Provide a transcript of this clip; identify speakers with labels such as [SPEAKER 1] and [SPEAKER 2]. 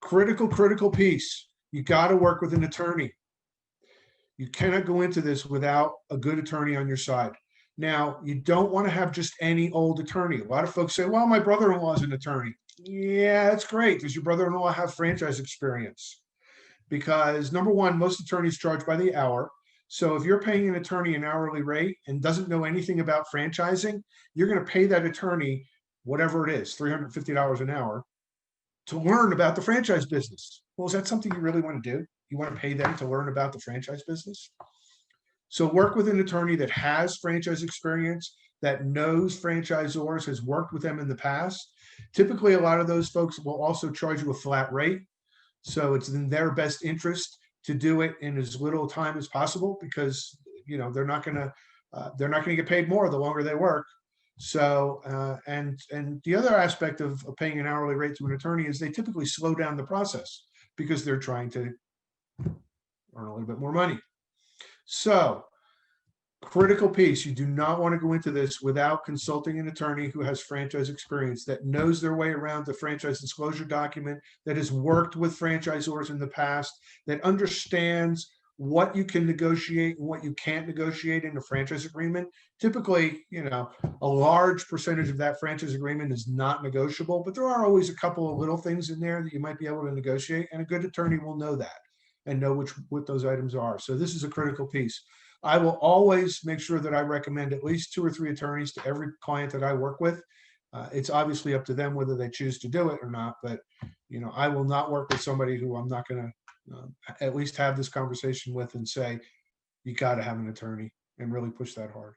[SPEAKER 1] Critical piece. You got to work with an attorney. You cannot go into this without a good attorney on your side. Now, you don't want to have just any old attorney. A lot of folks say, well, my brother-in-law is an attorney. Yeah, that's great. Does your brother-in-law have franchise experience? Because number one, most attorneys charge by the hour. So if you're paying an attorney an hourly rate and doesn't know anything about franchising, you're going to pay that attorney whatever it is, $350 an hour, to learn about the franchise business. Well, is that something you really want to do? You want to pay them to learn about the franchise business? So work with an attorney that has franchise experience, that knows franchisors, has worked with them in the past. Typically, a lot of those folks will also charge you a flat rate. So it's in their best interest to do it in as little time as possible, because they're not going to get paid more the longer they work. So and the other aspect of paying an hourly rate to an attorney is they typically slow down the process because they're trying to earn a little bit more money. So critical piece, you do not want to go into this without consulting an attorney who has franchise experience, that knows their way around the franchise disclosure document, that has worked with franchisors in the past, that understands what you can negotiate and what you can't negotiate in a franchise agreement. Typically, a large percentage of that franchise agreement is not negotiable, but there are always a couple of little things in there that you might be able to negotiate, and a good attorney will know that and know what those items are. So this is a critical piece. I will always make sure that I recommend at least 2 or 3 attorneys to every client that I work with. It's obviously up to them whether they choose to do it or not, but I will not work with somebody who I'm not going to at least have this conversation with and say, you got to have an attorney, and really push that hard.